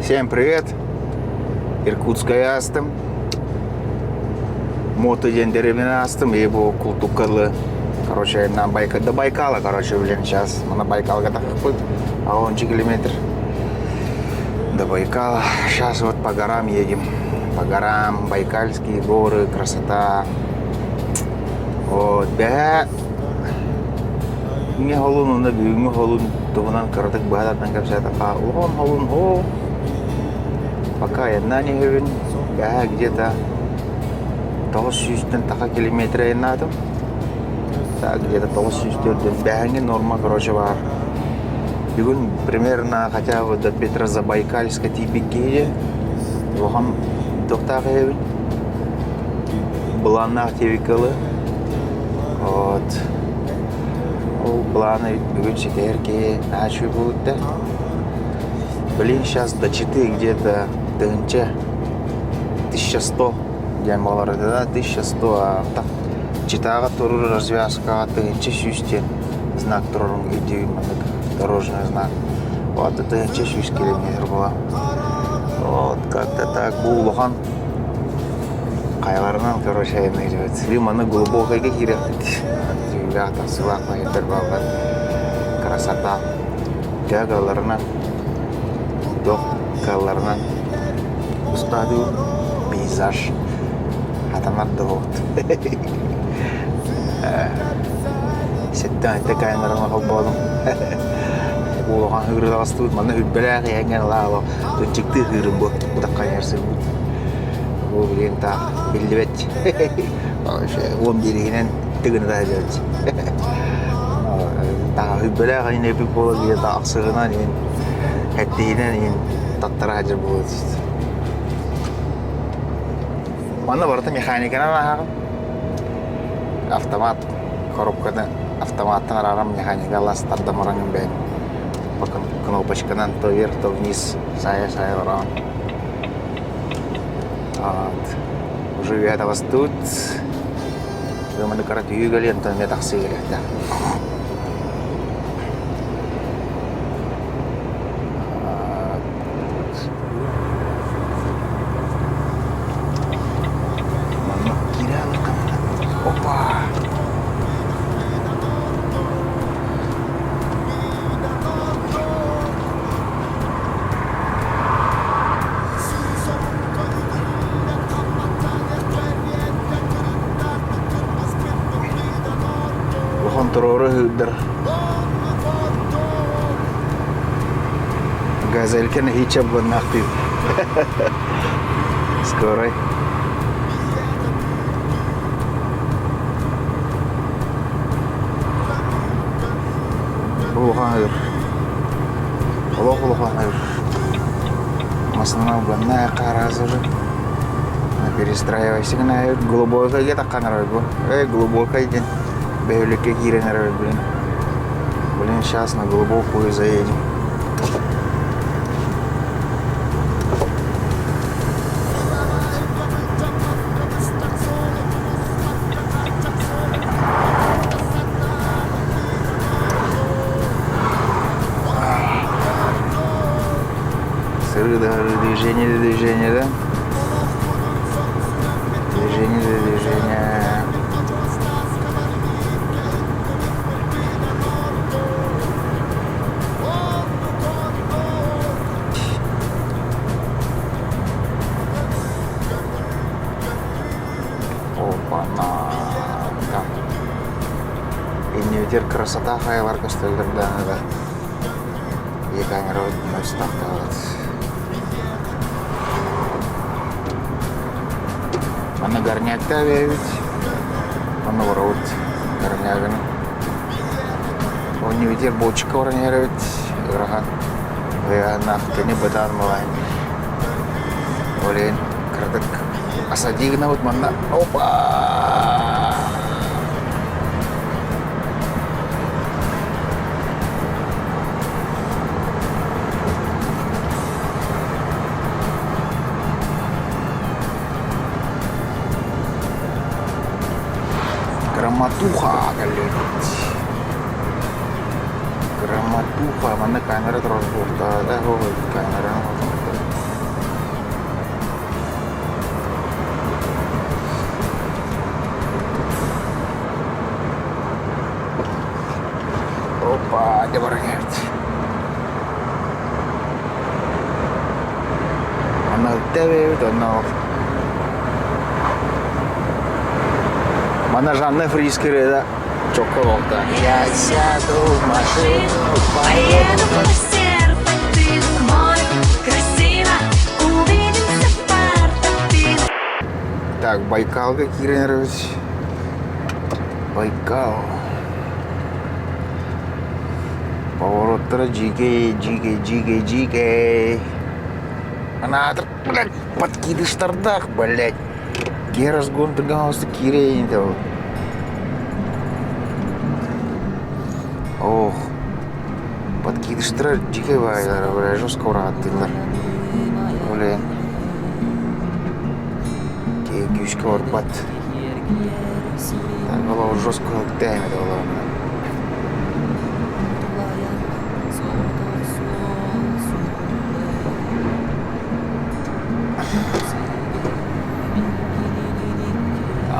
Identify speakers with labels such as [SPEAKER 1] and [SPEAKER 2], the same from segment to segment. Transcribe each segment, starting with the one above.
[SPEAKER 1] Всем привет! Иркутская астым. Мотоден деревня астым. И был култукалы. Короче, на Байкал. До Байкала, короче, блин, сейчас. Мы на Байкалга так путь. А он 10 километр. До Байкала. Сейчас вот по горам едем. По горам. Байкальские горы. Красота. Вот. Да. Мне холун, на бюме холун. Tuhunан karatak bahalat nangkap saya tak ulun ho пока я на ней я где-то 300 километров надо так где-то 300 бегание норма короче бар бүгін примерно хотя бы до Петрозабайкальска типикеде оған тоқтағы Бланах тевикалы вот планы бүгін шетерки начали будут да блин сейчас до Читы где-то тынча 1100 демалар да 1100 а так Читаға туру развязка тынча сюсте знак турун идею дорожный знак вот тынча 100 километр была вот как-то так был лохан кайларынан короче айнайды риманы глубокойга кирет ребята сылақпа етер балдар красота гагаларынан доқаларынан ұстады пейзаж атамар доғыт сеттен айтты кайынларына қалбадым оған ғыры астуд мана үтбәләғі әңген лағы өтчікті ғыры бұд бұдаққа нәрсі бұл білген тақ білді бәт 10 берігінен тігіні да әжет тағы үтбәләғі ене өпік болы кейде ақсығынан әттейінен таттара әжір болады мана барыта механиканан ағым автомат коробканы автоматтың арарам механика ластарды мұраңын бәйін bakın кнопочкадан то вверх, то вниз saya барам вот уже вята вас тут гыманы карат үйгелі ентон метақсы келеді контролы хыдыр газелькен хичап нахты скорой улуханыр улуханыр маслана банная каразыр перестраивайся на глубокое где-то канарой глубокое день Бевлике киренер, блин, сейчас на глубокую заедем. Движение, да? Движение. Ini ujar красота хайлар көстөлдөрдөн да. И камера мустакат. Мана горнякта ведь. Мана ворот горнягын. Он не видел бочка горнягын. Рахан. Я нахтыны бадан малайн. Олен кырдык. Асадигна вот мана. Опа! Громатуха, блядь. Громатуха, mana kamera terus buka, dah, kamera. Hadi barangayat. Nagteve to Mana жанна фрискереда çok kolokta. Я сяду в машину,
[SPEAKER 2] Поеду в сердце, ты мой, красиво, увидимся в Порто-Пино.
[SPEAKER 1] Так, Байкалга Киренерович. Байкал. Повороттары жиге. Анадыр, блядь, подкидыштардақ, блядь. Разгон тұрғанымызды керейін де ол. Ох, подкидыштар жеке байлар, блядь, жестко ұрағаттылар. Блядь. Күйшке орпат. Так, олау жестко өктәймеді олауына.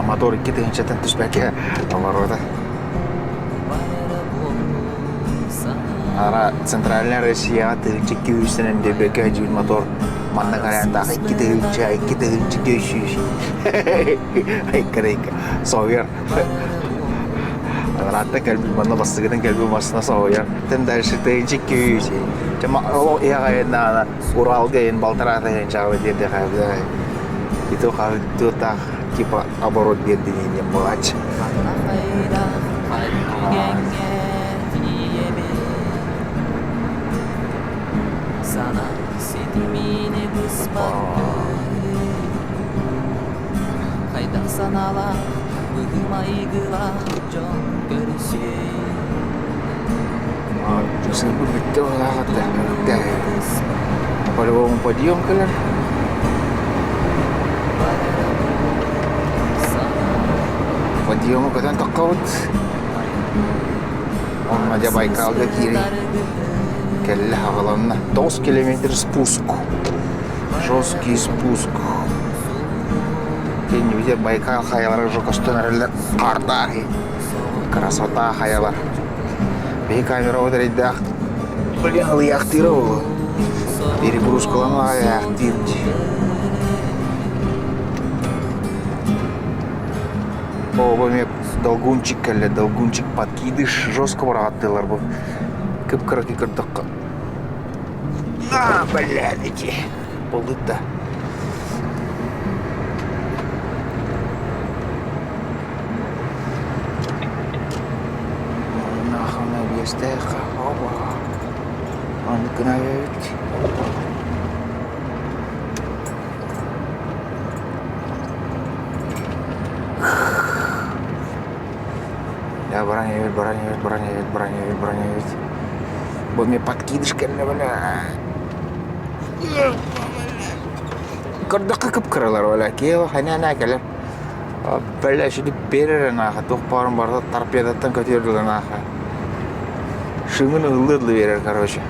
[SPEAKER 1] Мотор кетенчетен түспәке обороты. Ара Центральная Россия тылчык күйісінен дебеке әжуін мотор манна қаряндағы екі тылчык күйші. Айка. Соғыр. Ратта кәлбі манна бастығыдан кәлбі масына соғыр. Тен дальше тылчык күйші. Чама олау еғайынна Уралға ең балтарата ең жағы дерде қайбы. Itu kalau itu tak kipa aborot dia dini melac. Justru begitu lah kata. Pada orang padium kan. Подъемы когда только вот он на Байкалга кири келлеха голанна 9 километр спуск, жесткий спуск. Тень виде Байкал хаялар уже костюмерлер картахи красота хаялар. Бей камера ударит блин яхтировал перегрузка ломала яхтировать. Обаме долгунчик подкидыш жестко ұрағаттылар бұл. Кіп-кірі кірдіққа. Блядь, эти. Болды да. Нахуна бестеха. Оба. Оны күнәвет. Я броневит. Вот мне подкидыш кәлі, бля. Көрдіққа кіп-кірілер, бля. Кейі қайна кәлі. Бля, шүді берер наға. Тоқпарын барда торпедаттан көтерділі наға. Шыңын ұлыдлы берер, короче.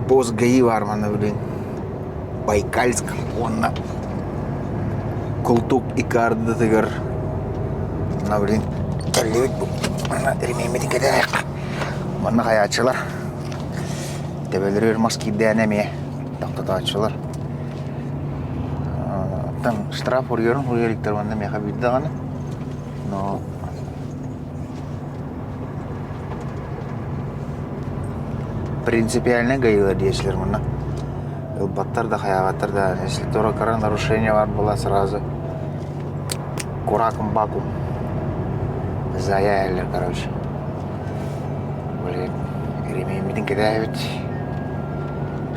[SPEAKER 1] Боз гаи бар мана, блин. Байкальск, онна. Култук и карды тегер. На блин. Кәллебет бұл. Мана ремейметін кәдәйік. Мана қаятшылар. Дәбелер маскиді әнәме. Тақтататшылар. Там штраф ұргерін, ұргерліктер мана меха бүйді ғаны. Но... Принципиально гаилар дейсілер мана. Элбаттар да, хаягаттар да. Если торо-кара нарушение бар была сразу. Кураком-баком. Заяйлер, короче. Блин, ремейметін кедәйбет.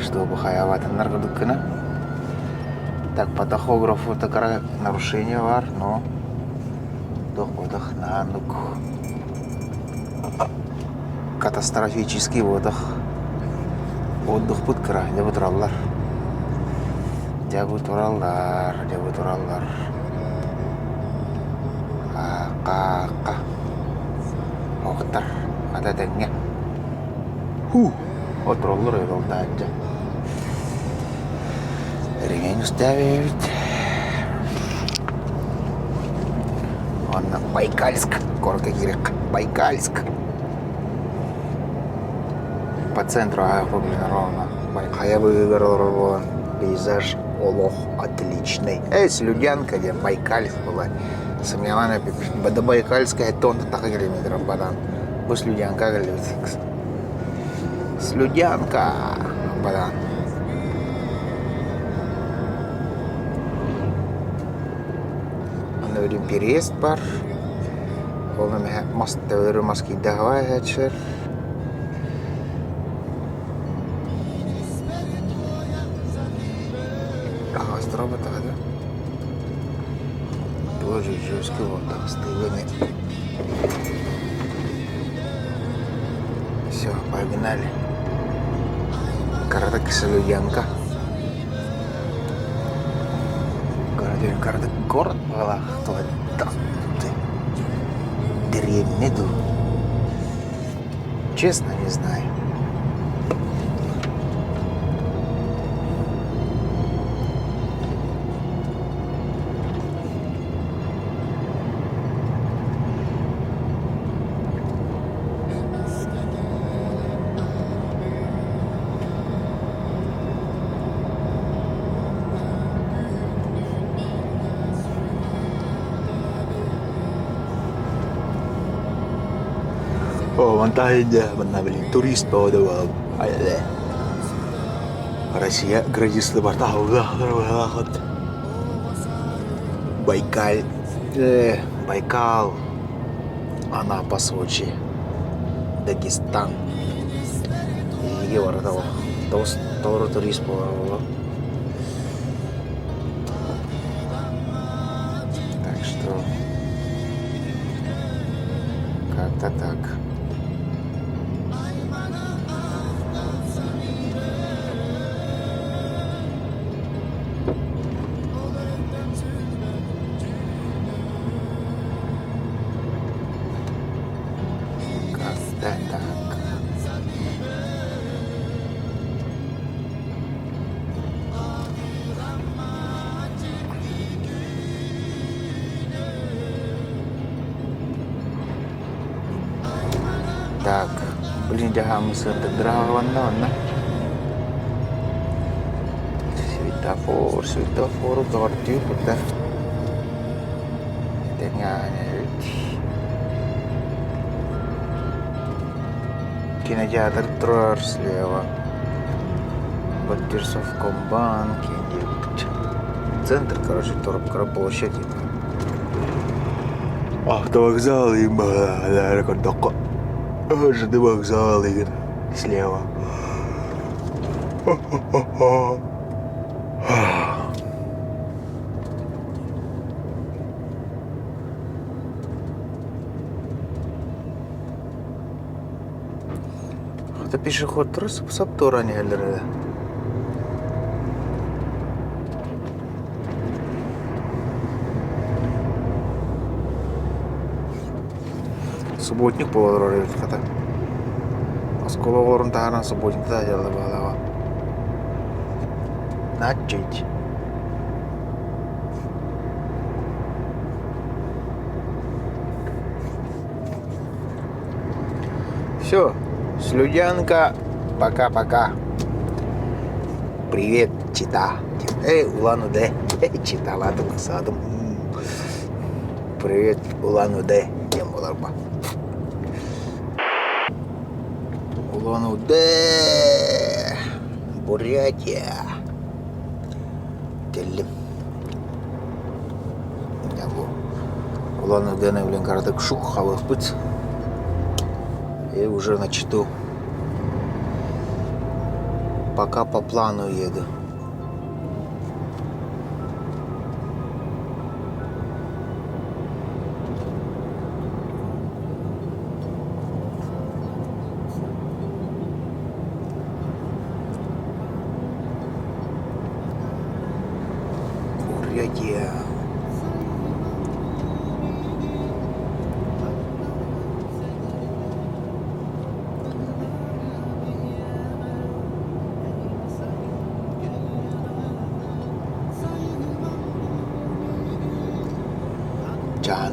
[SPEAKER 1] Чтобы хаягаттар күдіккіні. Так, по тахографу такара нарушение бар, но... Дох-бодох на нук. Катастрофический водох. Отдых бұткыра, деп отыралар. Қа. Оқтар, ада дәңге. Отыралар өйдолда әнді. Ремень ұставет. Ладно, Байкальск. Город Кирик. Байкальск. По центру выглядит ровно. Я выиграл пейзаж Олох отличный. Слюдянка, где Байкальск была. Самьяна до Байкальска это он так километров бадан. Бус Слюдянка говорит. Слюдянка, бадан. Аны ödüm переезд бар. Оны маста өрі маскиді хавай хәтшер. Острова тогда. Тоже жестко вот так стыгами. Все, погнали. Карадак Слюдянка. Город была, кто это? Древний дом. Честно, не знаю. Монтайда, турист поводовал. Россия градисы бортовых. Байкал, Анапа, Сочи, Дагестан. И Евротово. Тоже турист поводовал. Так что как-то так. Так, блин, мы с этой драгонована. Светофор, гортю, да. Кинотеатр Троер слева. Баттерсовкомбанк. Центр, короче, Торопкара площадь. Автовокзал и аэропорт. ЖД вокзал слева. Это пешеход трассы Саптора не галерея. Субботник поворот ката. Аскола ворон тахана субботник та жала балава. Начить. Все, Слюдянка, пока-пока. Привет, Чита. Улан-Удэ. Чита, ладно, садом. Привет, Улан-Удэ. Улан-Удэ, Бурятия. Телим. Улан-Удэ, блин, карток шух, хавых пыц. И уже на Читу. Пока по плану еду. Бурятия.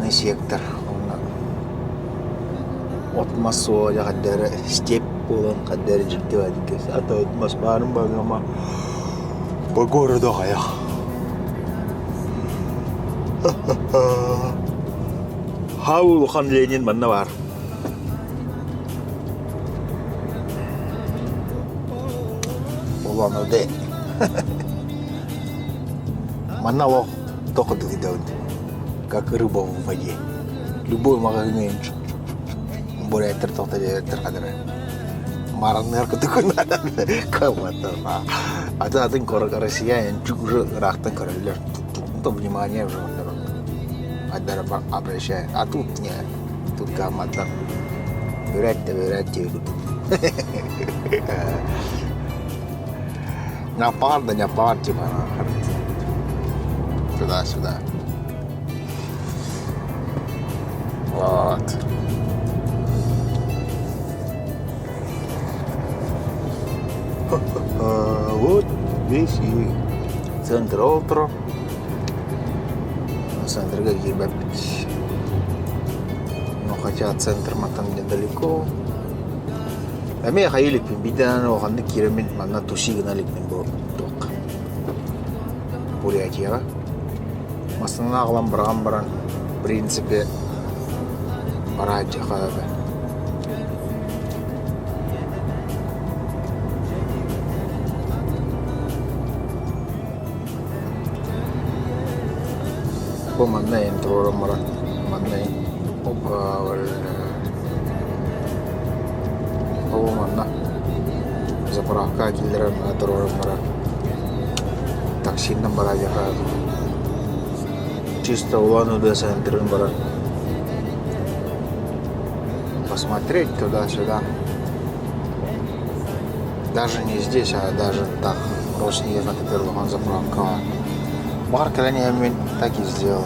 [SPEAKER 1] Пустынный сектор. Отмас соя кадары степ болон кадары жикте вадикес. Ата отмас барын багама по городу хая. Хаул хан Ленин манна бар. Улан оде. Манна во только дыдауд. Как рыба в воде. Любой магазин более тертотелетер кадары. Мараннер катыкын калматар. Атын Россиян чук уже рахтан королер. То внимание уже Адара обращает. А тут нет. Тут гаммата. Берете. Напар, типа. Туда-сюда. Вот. Вот весь и центр Олтро. Центр Гагирбаб. Но хотя центр матан недалеко. А меня хаилик беда, но он кирамин манна тусигналик небо ток. Бурятия. Масна глам брамбран. В принципе, параджа хабе. Manna intro mara manna opal manna zapraka gilran intro mara таксин номер aja kan чисто улан уdah центр мара посмотреть туда-сюда даже не здесь, а даже так Роснефть на заправка. Маркерами я так и сделал.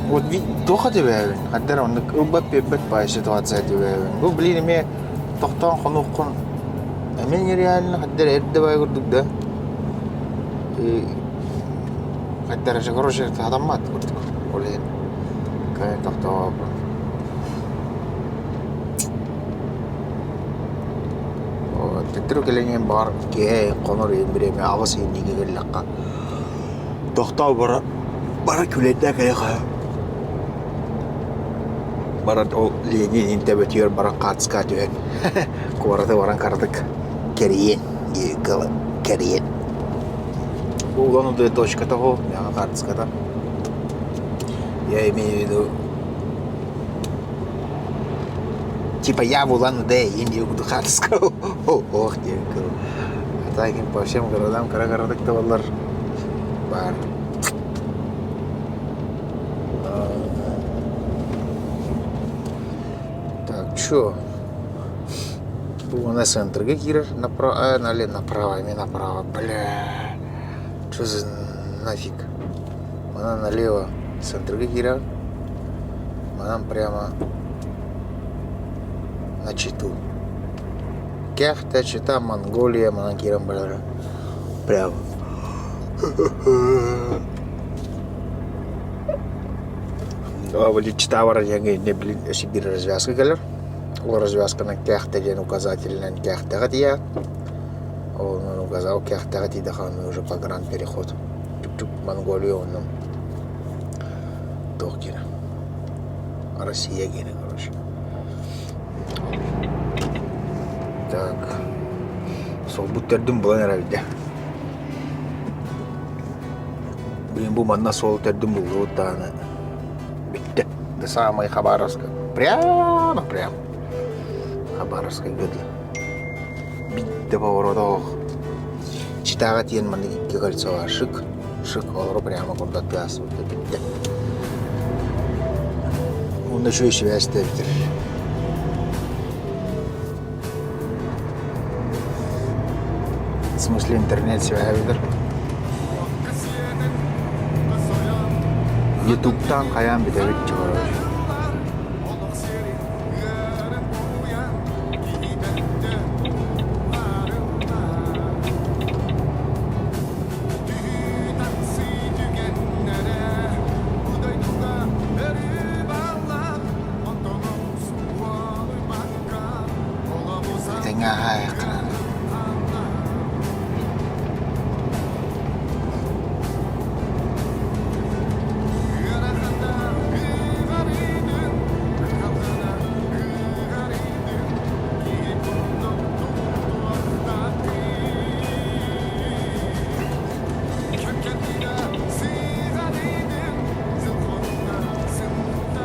[SPEAKER 1] Вот только тебе, когда он убапебет по ситуации тебе. Вы блин мне тохтан ханукон. А мне реально когда это давай говорю да. И когда же короче это адамат вот блин. Как тохтан. Тэтрүү гэлэний бар гээ гонор юм бэрэмэ авас юм нэг гэлэкка тохтоо бар күлэдэ гэха барат о лени интервьюер бар кацка дэ корда баран кардык кериен егал кериен угону дэ точка того я кацка да я имею в виду типа я в Улан-Удэ, я не буду хатского. Ох, не говорю. А так им по всем городам, городок-то валар бар. Так, чё? У нас центр Гагира направо, направо, бля. Чё за нафиг? Она налево, центр Гагира. Она прямо на Читу. Кяхта, Чита, Монголия, Манакирам, бля. Прямо. Чита вараньяга не блин, Сибирь развязка галер. Развязка на Кяхта, где указатель на Кяхта гадия. Он указал Кяхта гадия, уже по гранд-переход. Чук-чук, Монголию, он нам. Тохкина. Россия гина, короче. Так. Сол буттердим булан herhalde. Блин, bu manna sol terdim buldu tane. Bitti. До самой Хабаровска. Прямо. Хабаровска гыдла. Bitti поворотов. Читага тиен маны икки кольцо шик. Шик олору прямо курдат пяс. Bitti. Он еще и связь терпит. В смысле интернет связь. YouTube'dan kayan bir devlet çıkarıyor.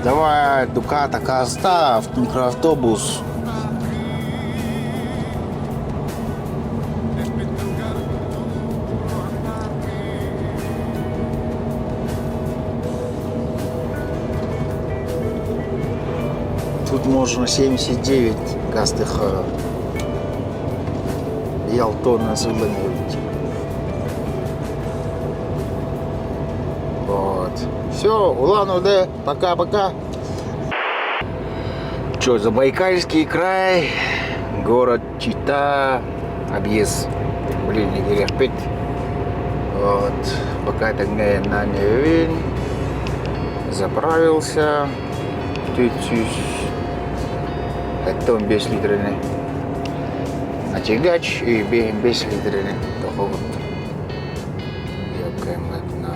[SPEAKER 1] Давай, Дуката, оставь, микроавтобус. Тут можно 79 гастых Ялтона заблокировать. Вот. Все, Улан-Удэ, пока-пока. Че, Забайкальский край, город Чита, объезд, блин, неделя 5. Вот. Пока тогда на Невин заправился. Это 5 литрный. На тягач и 5 литрный. Ёкаем на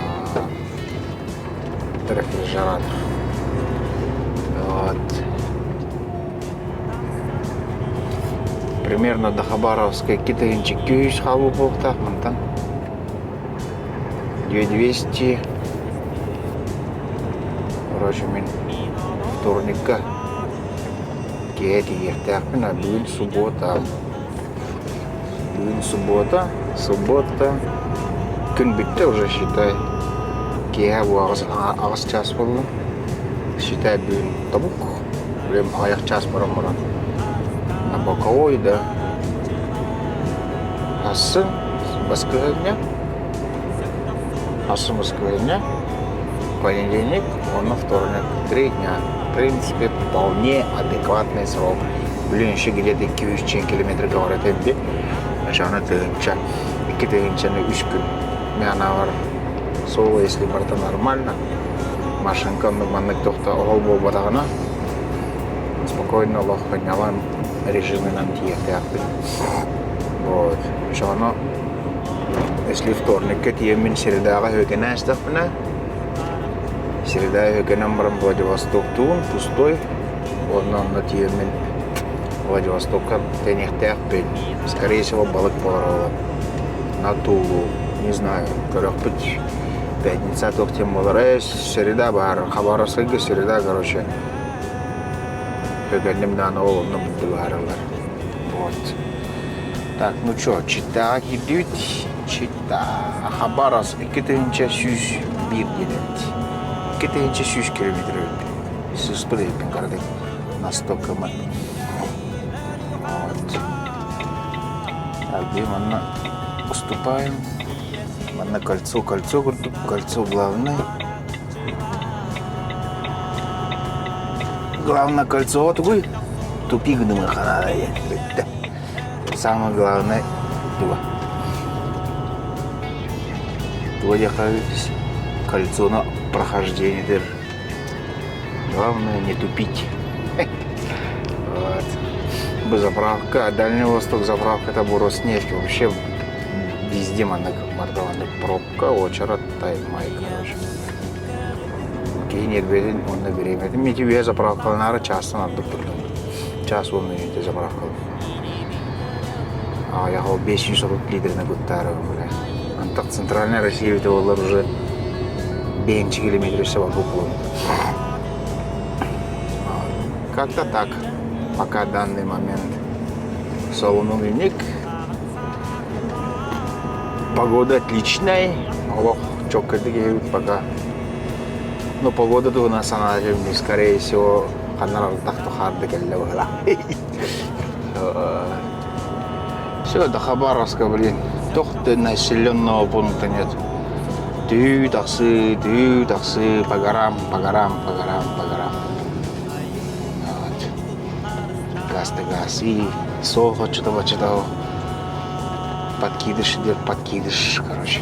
[SPEAKER 1] рефрижератор. Вот. Примерно до Хабаровска китайчик күйіс халу болта, мынтан 2200. Короче, мен вторникка кети ертақпен, а бүгін суббота күн бітті уже, считай. Кея бұл ағыз час болды. Считай, бүгін табук. Білем, аяқ час бұрын. На боковой, да. Асы Москве. Понедельник, он на вторник. 3 дня. В принципе, вполне адекватный срок. Блин, еще где-то 200 километр говорят, где? Жана тыгынча. 2 тыгынчаны 3 күн. Мен бар. Сол, если барда нормально. Машинканы маннык тоқта оғыл бол батағына. Спокойно лох поднялам режимы нам тиехтяпты. Вот. Жана, если вторник, тиемин середага хөкена астақпына. Середа hökenen барам Владивосток туын, пустой. Оннан на тиемин Владивостокка тенехтяппен. Скорее всего, балык поларова. На Тулу. Не знаю, көрөк путь. Пятница тоқтен болар. Середа бар. Хабаровскайга середа, короче. Hökенем даны олымны бұдды барылар. Вот. Так, ну чё, Чита гидют. Чита. Хабаровск 2,101 делет. 2,100 километр өтті. Сіз білейпен қардық. Настолько мы. Вот. Где мы уступаем. Мы кольцо круто, кольцо главное. Главное кольцо вот такой. Тупик думаю, надо. Самое главное два. Двое кольцо на прохождение. Главное не тупить. Вот. Заправка, Дальний Восток заправка, это Роснефть. Вообще везде мордованная пробка, очередь, тайм-май, короче. Кейнер беден, он наберем. Это мне тебе заправка, наверное, часто надо придумать. Час он мне заправка. А я хол 500 литров на гутару, бля. Он так центральная Россия, это уже 5 километров всего буквально. Как-то так. Пока данный момент. Солоновник. Погода отличная. Ох, чокадыги пока. Но погода-то у нас она, скорее всего, все, до Хабаровска, блин. Тохты населенного пункта нет. Таксы, по горам. Вот. Газ. И сохо что-то. Подкидыш, короче.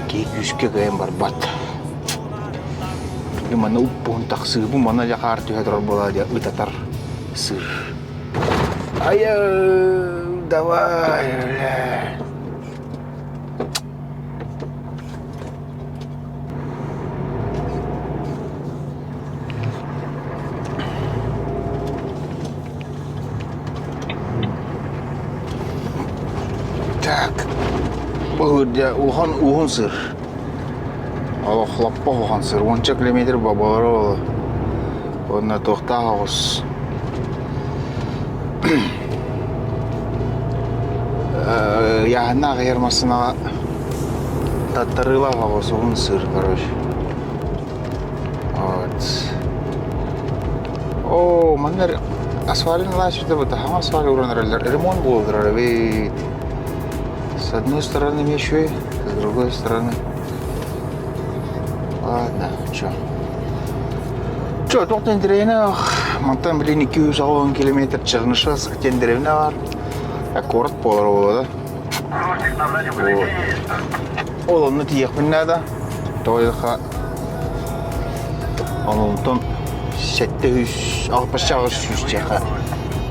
[SPEAKER 1] Кейкюшке гаем барбат. И мана уппон таксы, бу мана яхар тюхетрор была я ытатар сыр. Давай, бля. Так, погодя, ухан сыр. Аллах лаппа ухан сыр. 10 километр бабалары. Онна тоқтағыз. Яғына қайырмасына таттарыла қағыз, оғын сыр, короче. Вот. О, маннар асфальтын лачырды бұта, хам асфальт ураныралар. Ремонт болдырар, вейт. С одной стороны мешвей, с другой стороны. Ладно, чё? Чё, тоқтен дерейіні, мантан білін 260 километр чығынышы сықтен деревіне бар. Аккорд болар болады. Ол оны тиек міннәді. Тойдыға онылтын 760 чеха.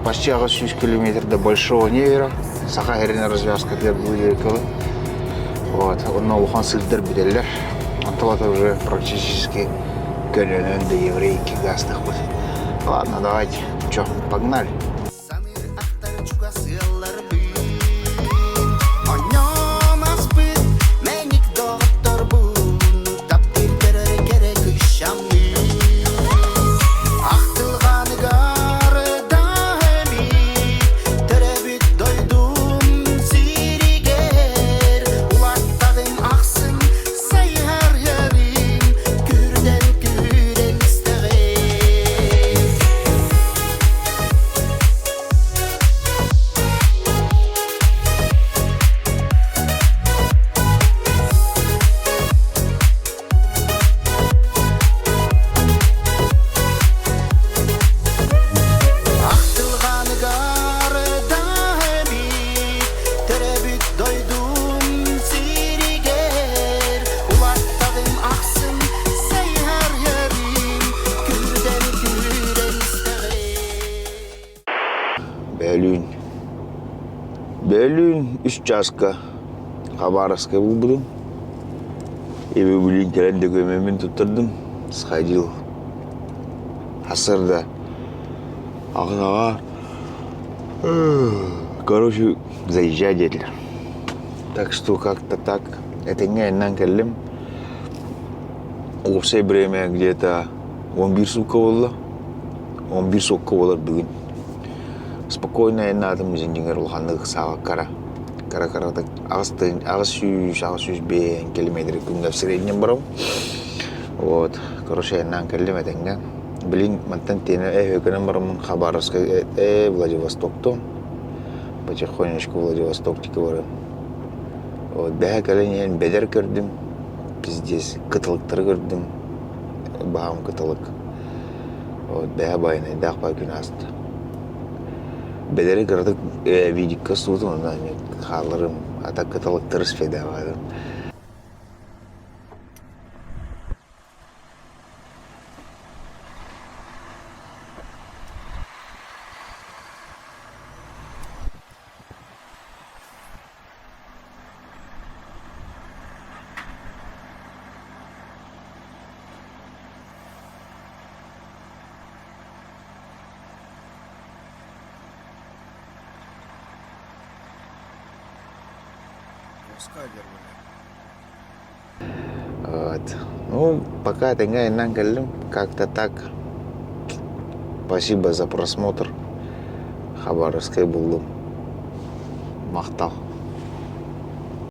[SPEAKER 1] Почти 600 километрда большого невера. Сақа әріне развязка для бүлерекілі. Вот, оны олған сылдар біделер. Анталата уже практически көлінен де еврейки гастық бұд. Ладно, давайте. Чё, погнали. Бәлін 3 жасқа Хабаровская был будым. И вы были интересны, такой момент отырдым. Сходил. Асырда. Ағынаға. Короче, заезжай деділер. Так что как-то так. Это не однан кәлім. Осы время где-то 11 сутка болды. 11 сутка болар бүгін. Спокойно енадым, зендеңер ұлғандығы саға кара. Кара-карадық. Ағыз 100-105 километр күнде в среднем барам. Вот. Короче, енан кәлім әтенген. Блин, мантан тені өкінен барамын Хабаровская, Владивостокто. Потихонечку Владивостоктікі барам. Вот. Бәе кәлін ен бедер көрдім. Пиздес. Кытылықтар көрдім. Бағам кытылық. Вот. Бәе байын айдақ бай күн асты. Бедері кырдык видикка сутым, ондан қалырым, атак каталықтар спеда бадым. Вот. Ну, пока тенга енан кәлім, как-то так. Спасибо за просмотр. Хабаровская болдым. Мақтал.